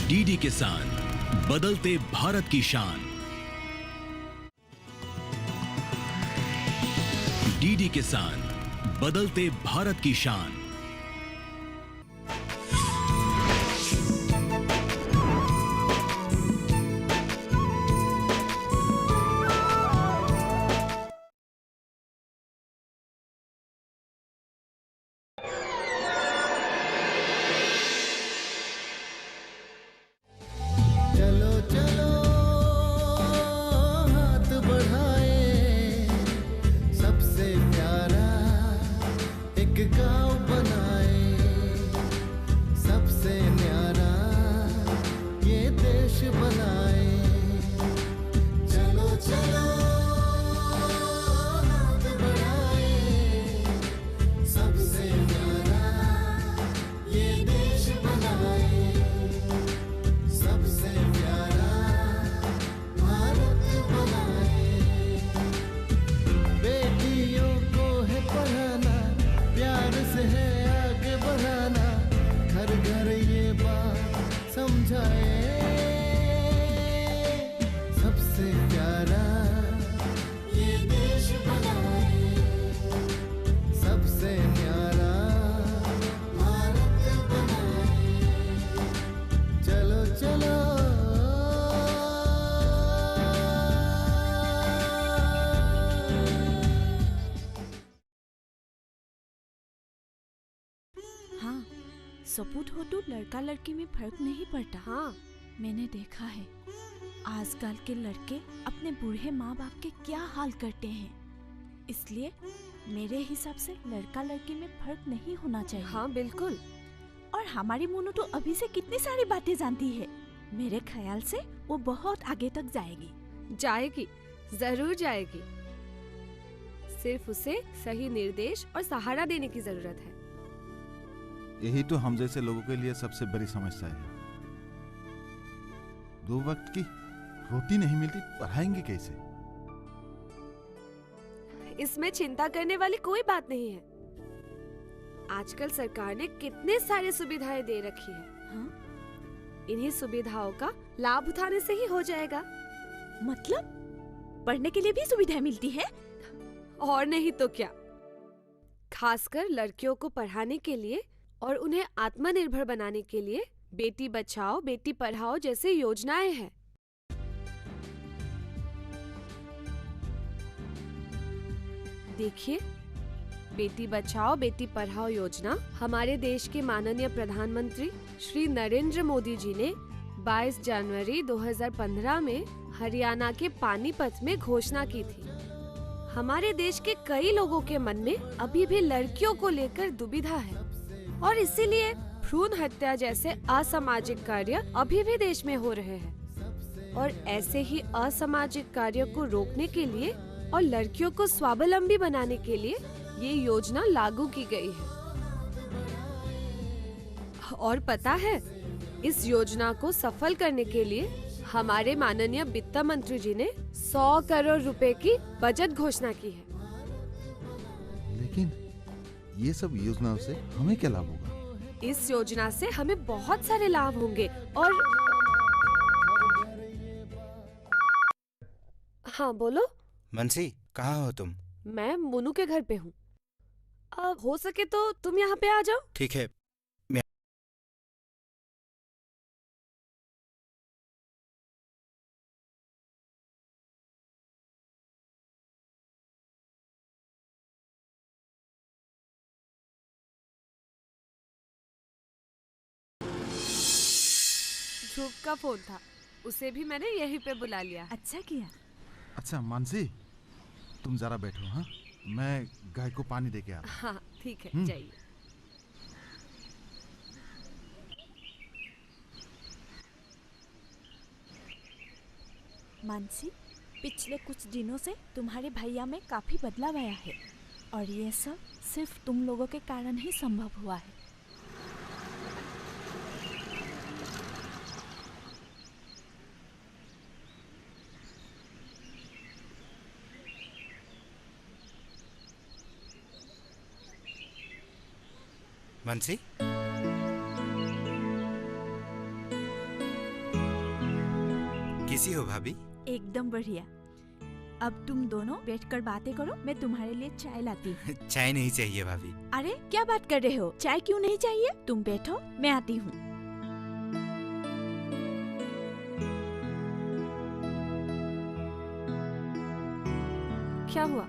DD किसान, बदलते भारत की शान। डीडी किसान, बदलते भारत की शान। सपूत हो तो लड़का लड़की में फर्क नहीं पड़ता। हाँ, मैंने देखा है आजकल के लड़के अपने बूढ़े माँ बाप के क्या हाल करते हैं। इसलिए मेरे हिसाब से लड़का लड़की में फर्क नहीं होना चाहिए। हाँ बिल्कुल। और हमारी मोनू तो अभी से कितनी सारी बातें जानती है। मेरे ख्याल से वो बहुत आगे तक जाएगी। जाएगी, जरूर जाएगी। सिर्फ उसे सही निर्देश और सहारा देने की जरूरत है। यही तो हम जैसे लोगों के लिए सबसे बड़ी समस्या है। 2 वक्त की रोटी नहीं मिलती, पढ़ाएंगे कैसे? इसमें चिंता करने वाली कोई बात नहीं है। आजकल सरकार ने कितने सारे सुविधाएं दे रखी है। हाँ? इन्हीं सुविधाओं का लाभ उठाने से ही हो जाएगा। मतलब पढ़ने के लिए भी सुविधाएं मिलती है? और नहीं तो क्या। खासकर लड़कियों को पढ़ाने के लिए और उन्हें आत्मनिर्भर बनाने के लिए बेटी बचाओ बेटी पढ़ाओ जैसे योजनाएं हैं। देखिए, बेटी बचाओ बेटी पढ़ाओ योजना हमारे देश के माननीय प्रधानमंत्री श्री नरेंद्र मोदी जी ने 22 जनवरी 2015 में हरियाणा के पानीपत में घोषणा की थी। हमारे देश के कई लोगों के मन में अभी भी लड़कियों को लेकर दुविधा है और इसीलिए भ्रूण हत्या जैसे असामाजिक कार्य अभी भी देश में हो रहे हैं। और ऐसे ही असामाजिक कार्यों को रोकने के लिए और लड़कियों को स्वावलंबी बनाने के लिए ये योजना लागू की गई है। और पता है, इस योजना को सफल करने के लिए हमारे माननीय वित्त मंत्री जी ने 100 करोड़ रुपए की बजट घोषणा की है। लेकिन ये सब योजनाओं से हमें क्या लाभ होगा? इस योजना से हमें बहुत सारे लाभ होंगे। और हाँ बोलो। मनसी, कहाँ हो तुम? मैं मोनू के घर पे हूँ। हो सके तो तुम यहाँ पे आ जाओ। ठीक है। ध्रुव का फोन था, उसे भी मैंने यहीं पे बुला लिया। अच्छा किया। अच्छा मानसी, तुम जरा बैठो। हाँ, मैं गाय को पानी दे के आता हूँ। हाँ ठीक है, जाइए। मानसी, पिछले कुछ दिनों से तुम्हारे भैया में काफी बदलाव आया है और ये सब सिर्फ तुम लोगों के कारण ही संभव हुआ है। मनसी, कैसी हो भाभी? एकदम बढ़िया। अब तुम दोनों बैठकर बातें करो, मैं तुम्हारे लिए चाय लाती हूँ। चाय नहीं चाहिए भाभी। अरे क्या बात कर रहे हो, चाय क्यों नहीं चाहिए? तुम बैठो, मैं आती हूँ। क्या हुआ?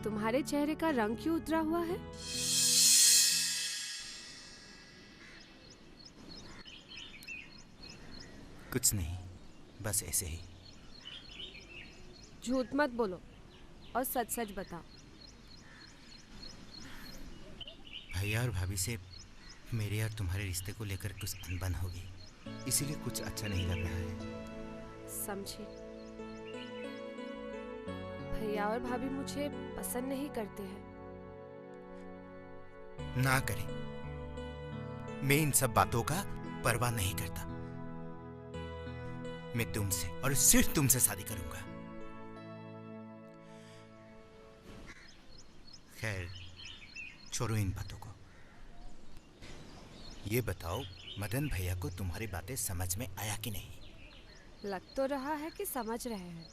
तुम्हारे चेहरे का रंग क्यों उतरा हुआ है? कुछ नहीं, बस ऐसे ही। झूठ मत बोलो और सच सच बताओ। भैया और भाभी से मेरे और तुम्हारे रिश्ते को लेकर कुछ अनबन होगी, इसीलिए कुछ अच्छा नहीं लग रहा है। समझी। भैया और भाभी मुझे पसंद नहीं करते हैं। ना करें, मैं इन सब बातों का परवाह नहीं करता। मैं तुमसे और सिर्फ तुमसे शादी करूंगा। खैर, छोड़ो इन बातों को। ये बताओ, मदन भैया को तुम्हारी बातें समझ में आया कि नहीं? लग तो रहा है कि समझ रहे हैं।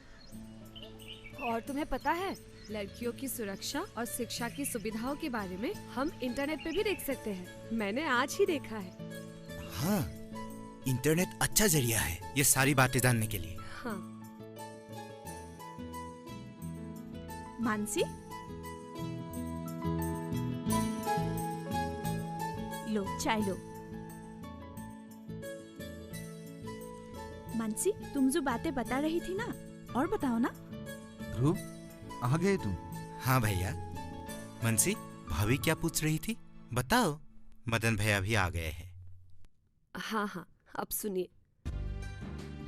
और तुम्हें पता है, लड़कियों की सुरक्षा और शिक्षा की सुविधाओं के बारे में हम इंटरनेट पे भी देख सकते हैं। मैंने आज ही देखा है। हाँ, इंटरनेट अच्छा जरिया है ये सारी बातें जानने के लिए। हाँ। मानसी, लो चाय लो। मानसी, तुम जो बातें बता रही थी ना, और बताओ ना। ध्रुव, आ गए तुम? हाँ भैया। मनसी, भाभी क्या पूछ रही थी? बताओ। मदन भैया भी आ गए हैं। हाँ हाँ, अब सुनिए।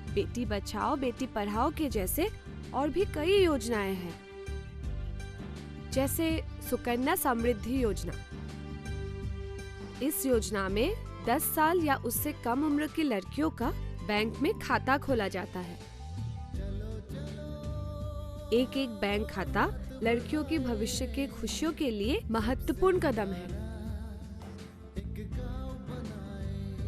बेटी बचाओ बेटी पढ़ाओ के जैसे और भी कई योजनाएं हैं, जैसे सुकन्या समृद्धि योजना। इस योजना में 10 साल या उससे कम उम्र की लड़कियों का बैंक में खाता खोला जाता है। एक एक बैंक खाता लड़कियों के भविष्य के खुशियों के लिए महत्वपूर्ण कदम है।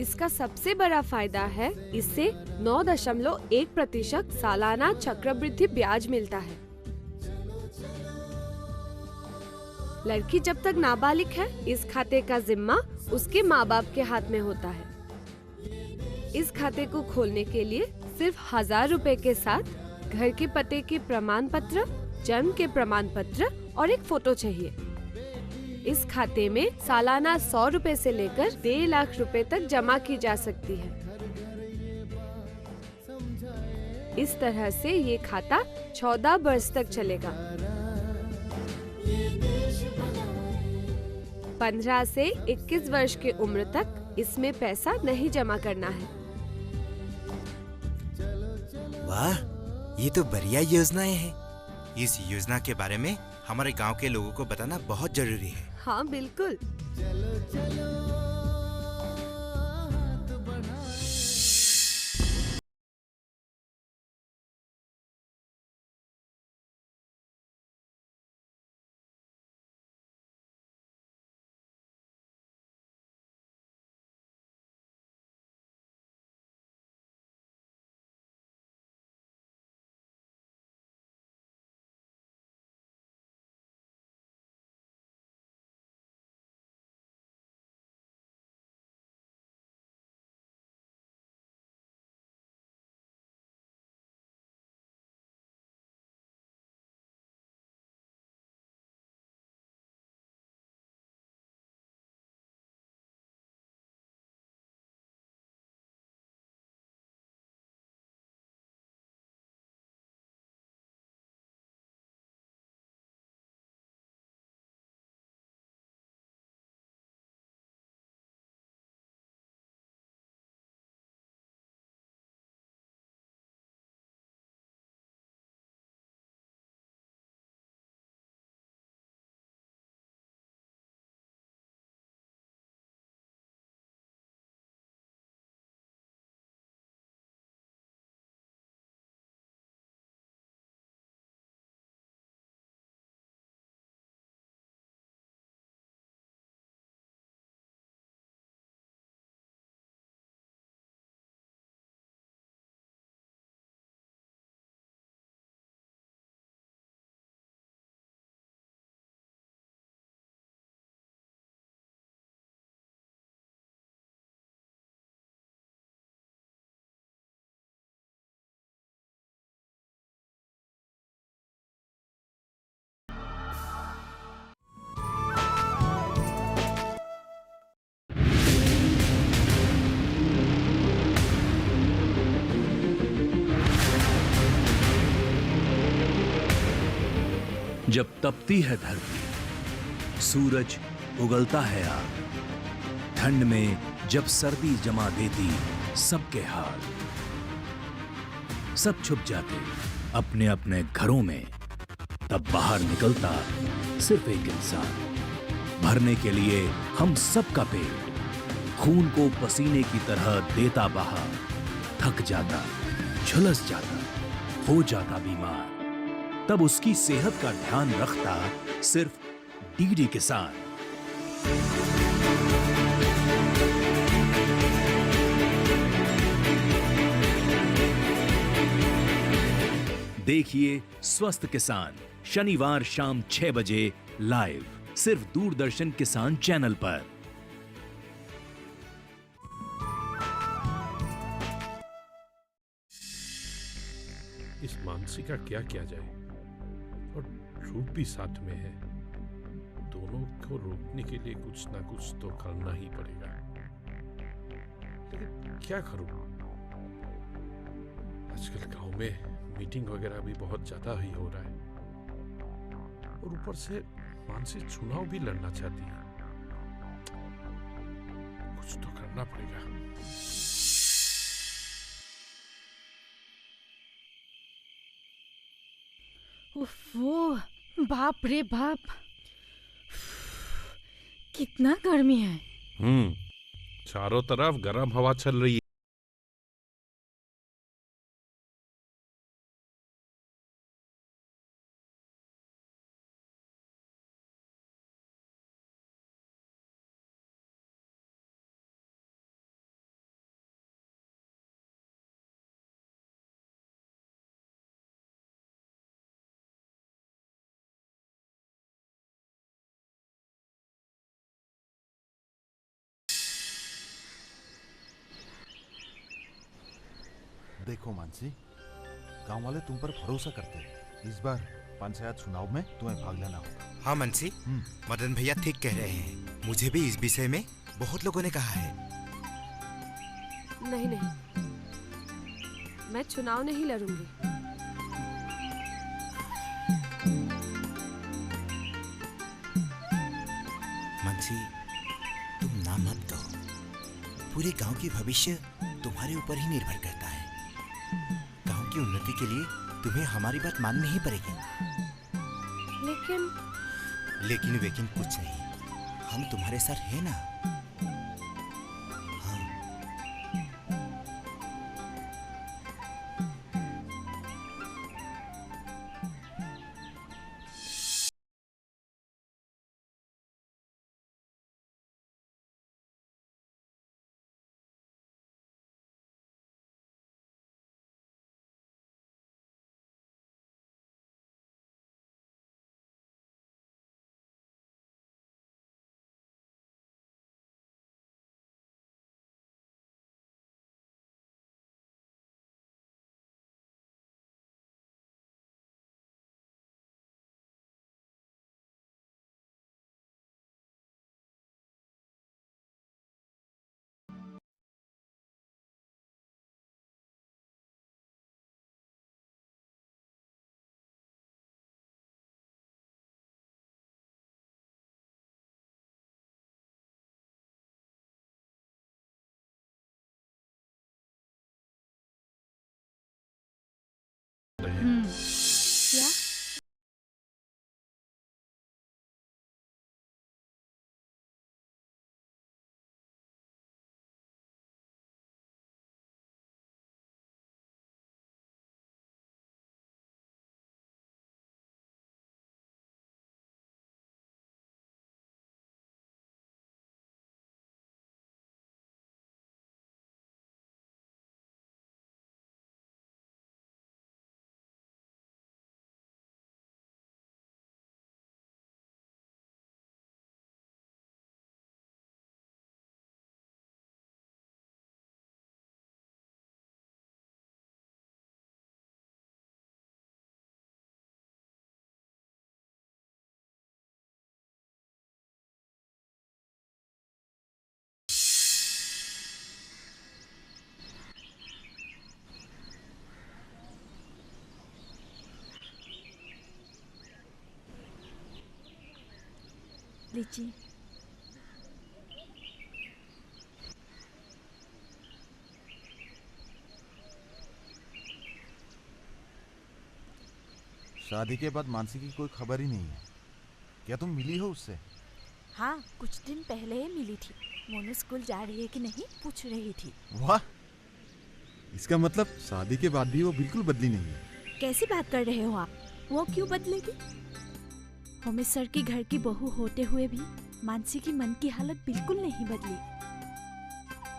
इसका सबसे बड़ा फायदा है, इससे 9.1% सालाना चक्रवृद्धि ब्याज मिलता है। लड़की जब तक नाबालिग है, इस खाते का जिम्मा उसके माँ बाप के हाथ में होता है। इस खाते को खोलने के लिए सिर्फ 1000 रुपए के साथ घर के पते के प्रमाण पत्र, जन्म के प्रमाण पत्र और एक फोटो चाहिए। इस खाते में सालाना 100 रुपए से लेकर 1.5 लाख रुपए तक जमा की जा सकती है। इस तरह से ये खाता 14 वर्ष तक चलेगा। 15 से 21 वर्ष के उम्र तक इसमें पैसा नहीं जमा करना है। वाह, ये तो बढ़िया योजनाएं हैं। इस योजना के बारे में हमारे गांव के लोगों को बताना बहुत जरूरी है। हाँ बिल्कुल। जब तपती है धरती, सूरज उगलता है आग, ठंड में जब सर्दी जमा देती सबके हाल, सब छुप जाते अपने अपने घरों में, तब बाहर निकलता सिर्फ एक इंसान, भरने के लिए हम सबका पेट, खून को पसीने की तरह देता बहा, थक जाता, झुलस जाता, हो जाता बीमार, तब उसकी सेहत का ध्यान रखता सिर्फ डीडी किसान। देखिए स्वस्थ किसान शनिवार शाम 6 बजे लाइव सिर्फ दूरदर्शन किसान चैनल पर। इस मानसी का क्या किया जाए, और रूप भी साथ में है। दोनों को रोकने के लिए कुछ ना कुछ तो करना ही पड़ेगा, लेकिन क्या करूं? आजकल गांव में मीटिंग वगैरह भी बहुत ज्यादा ही हो रहा है, और ऊपर से मानसी चुनाव भी लड़ना चाहती है। कुछ तो करना पड़ेगा। उफ़ो, बाप रे बाप, कितना गर्मी है। चारों तरफ गर्म हवा चल रही है। देखो मानसी, गांव वाले तुम पर भरोसा करते हैं। इस बार पंचायत चुनाव में तुम्हें भाग लेना होगा। हाँ मनसी, मदन भैया ठीक कह रहे हैं। मुझे भी इस विषय में बहुत लोगों ने कहा है। नहीं नहीं, मैं चुनाव नहीं लड़ूंगी। मनसी, तुम ना मत कहो। पूरे गांव की भविष्य तुम्हारे ऊपर ही निर्भर करता है। गांव की उन्नति के लिए तुम्हें हमारी बात माननी ही पड़ेगी। लेकिन वेकिन कुछ नहीं, हम तुम्हारे साथ हैं ना। लीजिए। शादी के बाद मानसी की कोई खबर ही नहीं है। क्या तुम मिली हो उससे? हाँ, कुछ दिन पहले ही मिली थी। मोनू स्कूल जा रही है कि नहीं पूछ रही थी। वाह, इसका मतलब शादी के बाद भी वो बिल्कुल बदली नहीं है। कैसी बात कर रहे हो आप? वो क्यों बदलेगी? होमिस सर की घर की बहू होते हुए भी मानसी की मन की हालत बिल्कुल नहीं बदली।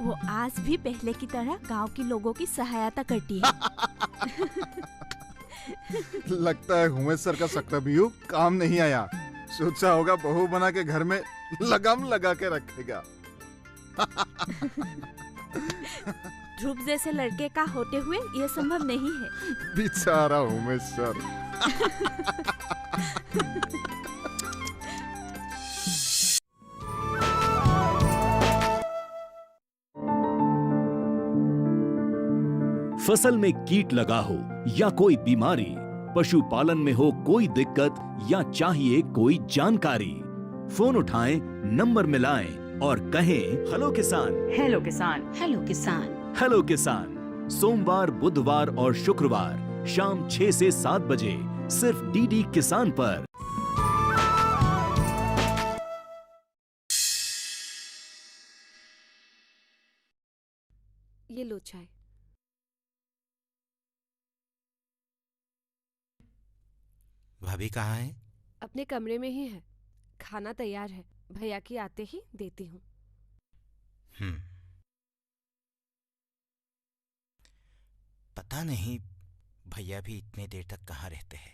वो आज भी पहले की तरह गांव के लोगों की सहायता करती है। लगता है उमेश सर का चक्रव्यूह काम नहीं आया। सोचा होगा बहू बना के घर में लगाम लगा के रखेगा। ध्रुव जैसे लड़के का होते हुए यह संभव नहीं है। बेचारा उमेश सर। फसल में कीट लगा हो या कोई बीमारी, पशुपालन में हो कोई दिक्कत या चाहिए कोई जानकारी, फोन उठाएं, नंबर मिलाएं और कहें हेलो किसान। हेलो किसान। हेलो किसान। हेलो किसान सोमवार, बुधवार और शुक्रवार शाम 6 से 7 बजे सिर्फ डीडी किसान पर। ये लो चाय। भाभी कहाँ है? अपने कमरे में ही है। खाना तैयार है, भैया की आते ही देती हूँ। पता नहीं भैया भी इतने देर तक कहाँ रहते हैं।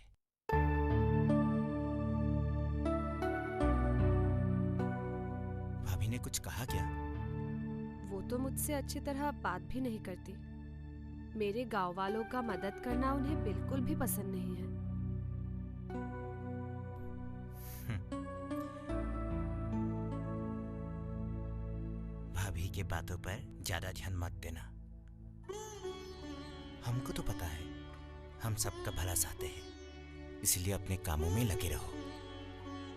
भाभी ने कुछ कहा क्या? वो तो मुझसे अच्छी तरह बात भी नहीं करती। मेरे गांव वालों का मदद करना उन्हें बिल्कुल भी पसंद नहीं है। भाभी के बातों पर ज्यादा ध्यान मत देना। हमको तो पता है हम सबका भला चाहते हैं, इसलिए अपने कामों में लगे रहो।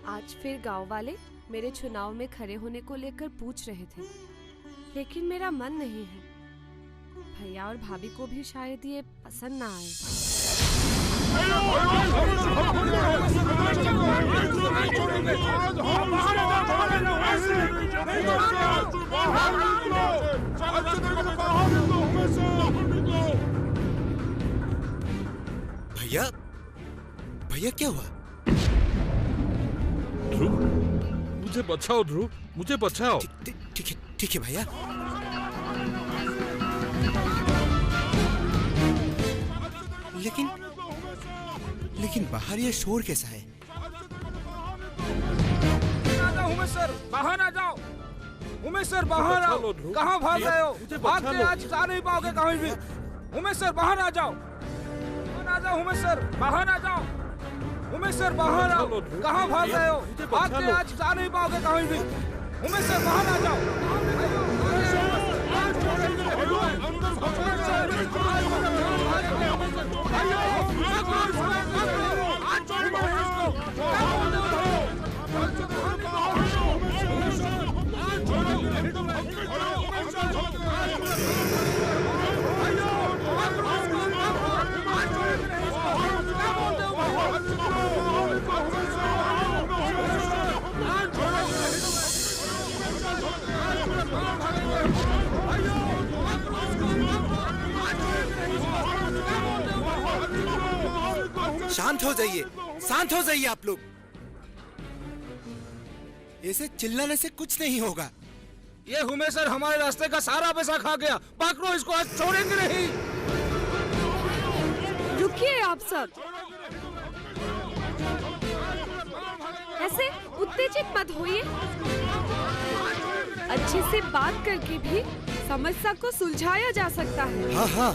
आज फिर गांव वाले मेरे चुनाव में खड़े होने को लेकर पूछ रहे थे, लेकिन मेरा मन नहीं है। भैया और भाभी को भी शायद ये पसंद ना आए। भैया, भैया क्या हुआ? ध्रुव, मुझे बचाओ ध्रुव, मुझे बचाओ। ठीक है भैया। लेकिन बाहर ये शोर कैसा है? उमेश सर बाहर आ जाओ। उमेश सर बाहर आओ। कहाँ भाग रहे हो? भाग के आज जा नहीं पाओगे कहीं भी। उमेश सर बाहर आ जाओ। उमेश सर बाहर आ जाओ। उमेश सर बाहर आओ। कहाँ भाग रहे हो? भाग के आज जा नहीं पाओगे कहीं भी। उमेश सर बाहर आ जाओ। शांत हो जाइए आप लोग। ऐसे चिल्लाने से कुछ नहीं होगा। ये उमेश सर हमारे रास्ते का सारा पैसा खा गया। पकड़ो इसको, आज छोड़ेंगे नहीं। रुकिए आप सब, ऐसे उत्तेजित मत होइए। अच्छे से बात करके भी समस्या को सुलझाया जा सकता है। हाँ।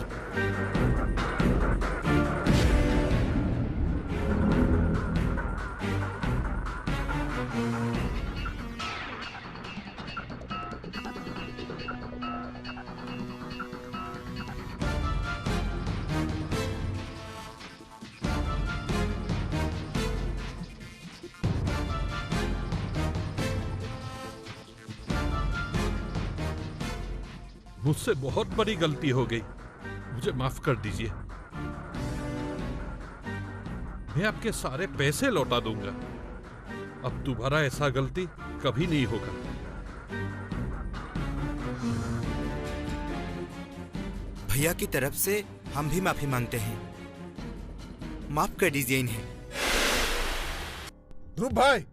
मुझसे बहुत बड़ी गलती हो गई, मुझे माफ कर दीजिए। मैं आपके सारे पैसे लौटा दूंगा। अब दोबारा ऐसा गलती कभी नहीं होगा। भैया की तरफ से हम भी माफी मांगते हैं। माफ कर दीजिए इन्हें। ध्रुव भाई,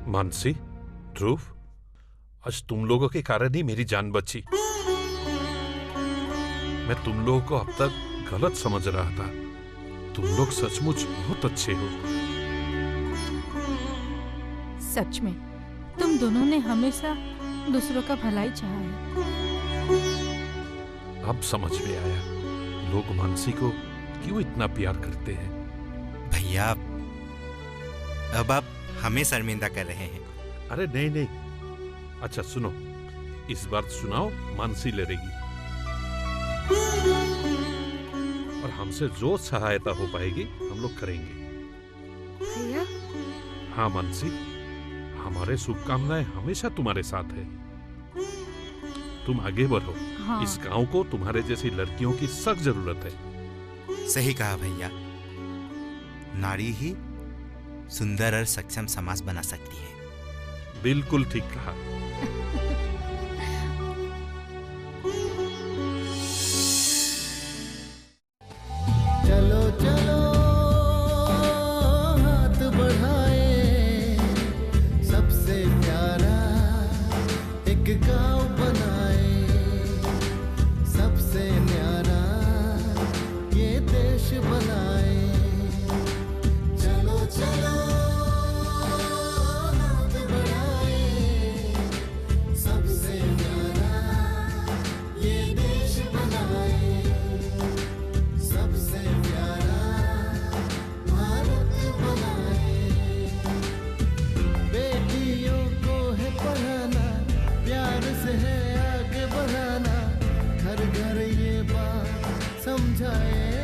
मानसी, ध्रुव, आज तुम लोगों के कारण ही मेरी जान बची। मैं तुम लोगों को अब तक गलत समझ रहा था। तुम लोग सचमुच बहुत अच्छे हो। सच में तुम दोनों ने हमेशा दूसरों का भलाई चाहा है। अब समझ में आया लोग मानसी को क्यों इतना प्यार करते हैं। भैया अब आप हमें शर्मिंदा कर रहे हैं। अरे नहीं नहीं, अच्छा सुनो, इस बार सुनाओ, मानसी लड़ेगी और हमसे जो सहायता हो पाएगी हम लोग करेंगे। भैया हाँ मानसी, हमारे शुभकामनाएं हमेशा तुम्हारे साथ है। तुम आगे बढ़ो। हाँ। इस गांव को तुम्हारे जैसी लड़कियों की सख्त जरूरत है। सही कहा भैया, नारी ही सुंदर और सक्षम समाज बना सकती है। बिल्कुल ठीक कहा। चलो चलो हाथ बढ़ाए, सबसे प्यारा एक गांव बनाए, सबसे न्यारा ये देश बनाए। चलो चलो हाथ बढ़ाए, सबसे न्यारा ये देश बनाए, सबसे प्यारा भारत बनाए। बेटियों को है पढ़ाना, प्यार से है आगे बढ़ाना, घर घर ये बात समझाए।